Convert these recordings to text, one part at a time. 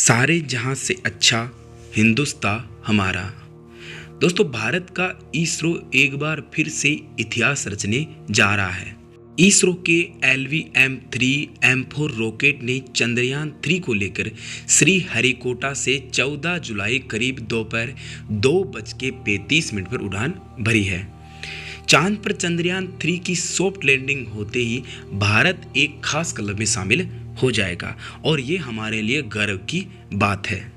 सारे जहां से अच्छा हिंदुस्तान हमारा। दोस्तों, भारत का इसरो एक बार फिर से इतिहास रचने जा रहा है। इसरो के LVM-3 M4 रॉकेट ने चंद्रयान-3 को लेकर श्रीहरिकोटा से 14 जुलाई करीब दोपहर 2:35 पर उड़ान भरी है। चांद पर चंद्रयान-3 की सॉफ्ट लैंडिंग होते ही भारत एक खास क्लब में शामिल हो जाएगा और ये हमारे लिए गर्व की बात है।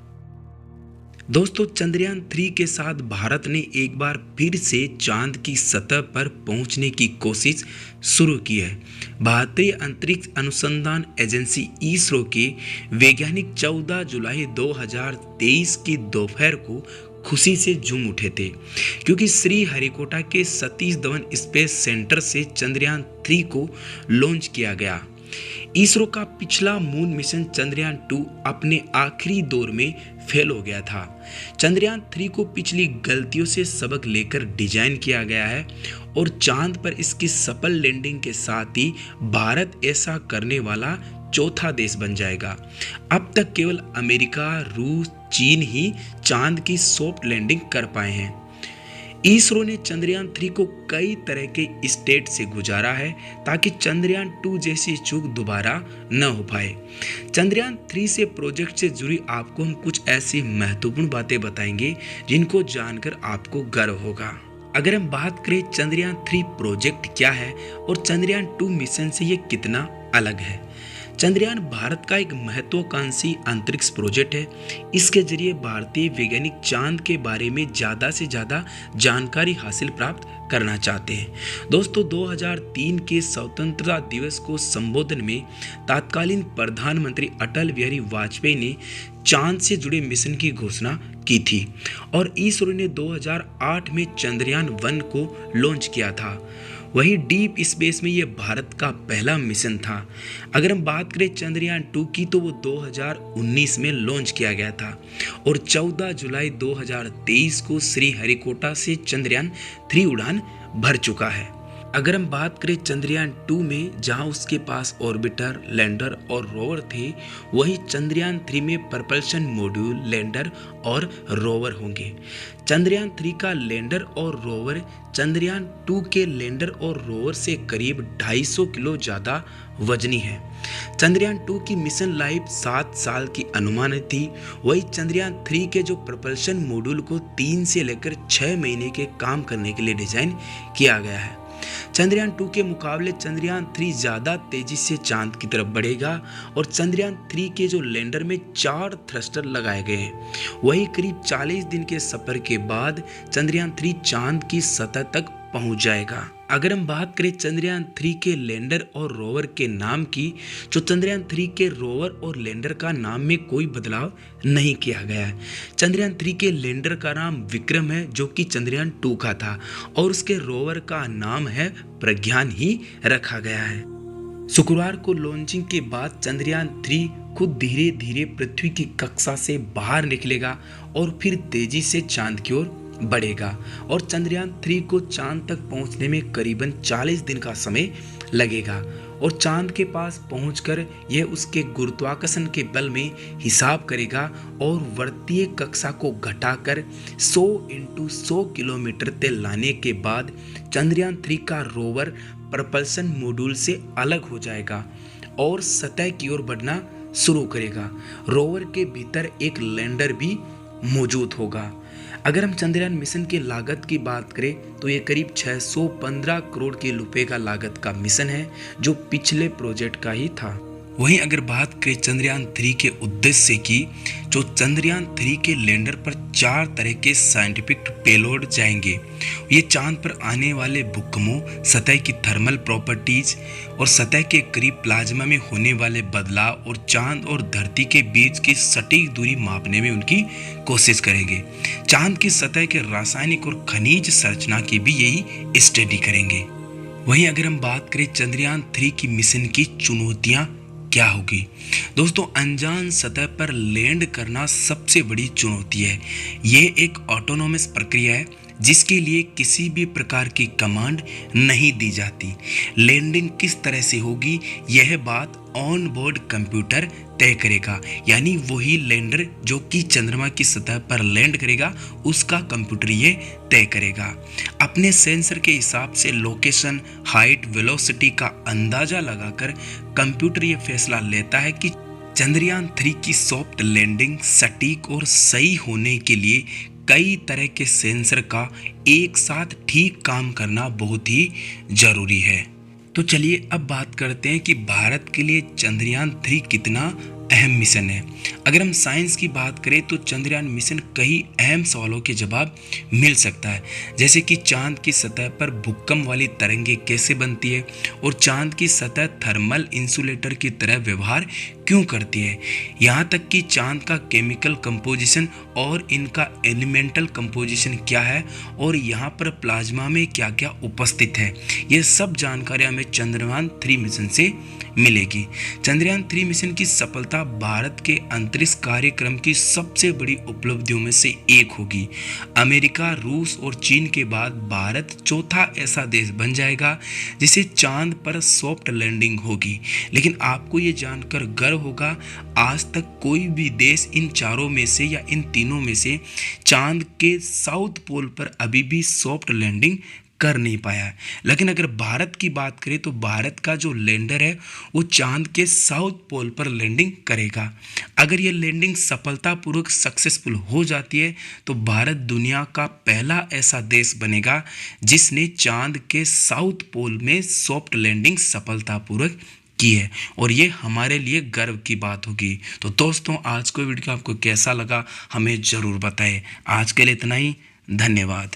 दोस्तों, चंद्रयान-3 के साथ भारत ने एक बार फिर से चांद की सतह पर पहुंचने की कोशिश शुरू की है। भारतीय अंतरिक्ष अनुसंधान एजेंसी इसरो के वैज्ञानिक 14 जुलाई 2023 की दोपहर को खुशी से झूम उठे थे, क्योंकि श्रीहरिकोटा के सतीश धवन स्पेस सेंटर से चंद्रयान-3 को लॉन्च किया गया। इसरो का पिछला मून मिशन चंद्रयान-2 अपने आखिरी दौर में फेल हो गया था। चंद्रयान-3 को पिछली गलतियों से सबक लेकर डिजाइन किया गया है और चांद पर इसकी सफल लैंडिंग के साथ ही भारत ऐसा करने वाला चौथा देश बन जाएगा। अब तक केवल अमेरिका, रूस, चीन ही चांद की सॉफ्ट लैंडिंग कर पाए हैं। इसरो ने चंद्रयान-3 को कई तरह के स्टेट से गुजारा है ताकि चंद्रयान-2 जैसी चूक दोबारा न हो पाए। चंद्रयान-3 से प्रोजेक्ट से जुड़ी आपको हम कुछ ऐसी महत्वपूर्ण बातें बताएंगे जिनको जानकर आपको गर्व होगा। अगर हम बात करें चंद्रयान-3 प्रोजेक्ट क्या है और चंद्रयान-2 मिशन से ये कितना अलग है। चंद्रयान भारत का एक महत्वाकांक्षी अंतरिक्ष प्रोजेक्ट है। इसके जरिए भारतीय वैज्ञानिक चांद के बारे में ज़्यादा से ज़्यादा जानकारी हासिल प्राप्त करना चाहते हैं। दोस्तों, 2003 के स्वतंत्रता दिवस को संबोधन में तत्कालीन प्रधानमंत्री अटल बिहारी वाजपेयी ने चांद से जुड़े मिशन की घोषणा की थी और इसरो ने 2008 में चंद्रयान-1 को लॉन्च किया था। वही डीप स्पेस में ये भारत का पहला मिशन था। अगर हम बात करें चंद्रयान-2 की तो वो 2019 में लॉन्च किया गया था और 14 जुलाई 2023 को श्रीहरिकोटा से चंद्रयान-3 उड़ान भर चुका है। अगर हम बात करें चंद्रयान-2 में, जहां उसके पास ऑर्बिटर, लैंडर और रोवर थे, वही चंद्रयान-3 में प्रपल्शन मॉड्यूल, लैंडर और रोवर होंगे। चंद्रयान-3 का लैंडर और रोवर चंद्रयान-2 के लैंडर और रोवर से करीब 250 किलो ज़्यादा वजनी है। चंद्रयान-2 की मिशन लाइफ 7 साल की अनुमानित थी। वही चंद्रयान-3 के जो प्रपल्शन मॉड्यूल को 3 से लेकर 6 महीने के काम करने के लिए डिजाइन किया गया है। चंद्रयान-2 के मुकाबले चंद्रयान-3 ज़्यादा तेजी से चांद की तरफ बढ़ेगा और चंद्रयान-3 के जो लैंडर में 4 थ्रस्टर लगाए गए हैं। वही करीब 40 दिन के सफर के बाद चंद्रयान-3 चांद की सतह तक पहुंच जाएगा। अगर हम बात करें चंद्रयान-3 के लैंडर और रोवर के नाम की, तो चंद्रयान-3 के रोवर और लैंडर का नाम में कोई बदलाव नहीं किया गया है। चंद्रयान-3 के लैंडर का नाम विक्रम है, जो कि चंद्रयान-2 का था, और उसके रोवर का नाम है प्रज्ञान ही रखा गया है। शुक्रवार को लॉन्चिंग के बाद चंद्रयान-3 खुद धीरे धीरे पृथ्वी की कक्षा से बाहर निकलेगा और फिर तेजी से चांद की ओर बढ़ेगा और चंद्रयान-3 को चांद तक पहुंचने में करीबन 40 दिन का समय लगेगा और चांद के पास पहुंचकर यह उसके गुरुत्वाकर्षण के बल में हिसाब करेगा और वर्तीय कक्षा को घटाकर 100 × 100 किलोमीटर तक लाने के बाद चंद्रयान-3 का रोवर प्रपल्शन मॉड्यूल से अलग हो जाएगा और सतह की ओर बढ़ना शुरू करेगा। रोवर के भीतर एक लैंडर भी मौजूद होगा। अगर हम चंद्रयान मिशन की लागत की बात करें तो ये करीब 615 करोड़ के रुपए का लागत का मिशन है, जो पिछले प्रोजेक्ट का ही था। वहीं अगर बात करें चंद्रयान-3 के उद्देश्य की, जो चंद्रयान-3 के लैंडर पर 4 तरह के साइंटिफिक पेलोड जाएंगे। ये चांद पर आने वाले भूकंपों, सतह की थर्मल प्रॉपर्टीज और सतह के करीब प्लाज्मा में होने वाले बदलाव और चांद और धरती के बीच की सटीक दूरी मापने में उनकी कोशिश करेंगे। चांद की सतह के रासायनिक और खनिज संरचना की भी यही स्टडी करेंगे। वहीं अगर हम बात करें चंद्रयान-3 की मिशन की चुनौतियां क्या होगी। दोस्तों, अनजान सतह पर लैंड करना सबसे बड़ी चुनौती है। ये एक ऑटोनोमस प्रक्रिया है जिसके लिए किसी भी प्रकार की कमांड नहीं दी जाती। लैंडिंग किस तरह से होगी, यह बात ऑन बोर्ड कंप्यूटर तय करेगा, यानी वही लैंडर जो कि चंद्रमा की सतह पर लैंड करेगा उसका कंप्यूटर ये तय करेगा। अपने सेंसर के हिसाब से लोकेशन, हाइट, वेलोसिटी का अंदाजा लगाकर कंप्यूटर ये फैसला लेता है कि चंद्रयान 3 की सॉफ्ट लैंडिंग सटीक और सही होने के लिए कई तरह के सेंसर का एक साथ ठीक काम करना बहुत ही जरूरी है। तो चलिए अब बात करते हैं कि भारत के लिए चंद्रयान 3 कितना अहम मिशन है। अगर हम साइंस की बात करें तो चंद्रयान मिशन कई अहम सवालों के जवाब मिल सकता है, जैसे कि चांद की सतह पर भूकंप वाली तरंगें कैसे बनती है और चांद की सतह थर्मल इंसुलेटर की तरह व्यवहार क्यों करती है, यहाँ तक कि चांद का केमिकल कंपोजिशन और इनका एलिमेंटल कंपोजिशन क्या है और यहाँ पर प्लाज्मा में क्या क्या उपस्थित है। ये सब जानकारी हमें चंद्रयान 3 मिशन से मिलेगी। चंद्रयान 3 मिशन की सफलता भारत के अंतरिक्ष कार्यक्रम की सबसे बड़ी उपलब्धियों में से एक होगी। अमेरिका, रूस और चीन के बाद भारत चौथा ऐसा देश बन जाएगा जिसे चांद पर सॉफ्ट लैंडिंग होगी। लेकिन आपको ये जानकर गर्व होगा, आज तक कोई भी देश इन चारों में से या इन तीनों में से चांद के साउथ पोल पर अभी भी सॉफ्ट लैंडिंग कर नहीं पाया है। लेकिन अगर भारत की बात करें तो भारत का जो लैंडर है वो चांद के साउथ पोल पर लैंडिंग करेगा। अगर ये लैंडिंग सफलतापूर्वक सक्सेसफुल हो जाती है तो भारत दुनिया का पहला ऐसा देश बनेगा जिसने चांद के साउथ पोल में सॉफ्ट लैंडिंग सफलतापूर्वक की है, और ये हमारे लिए गर्व की बात होगी। तो दोस्तों, आज का वीडियो आपको कैसा लगा हमें ज़रूर बताएं। आज के लिए इतना ही, धन्यवाद।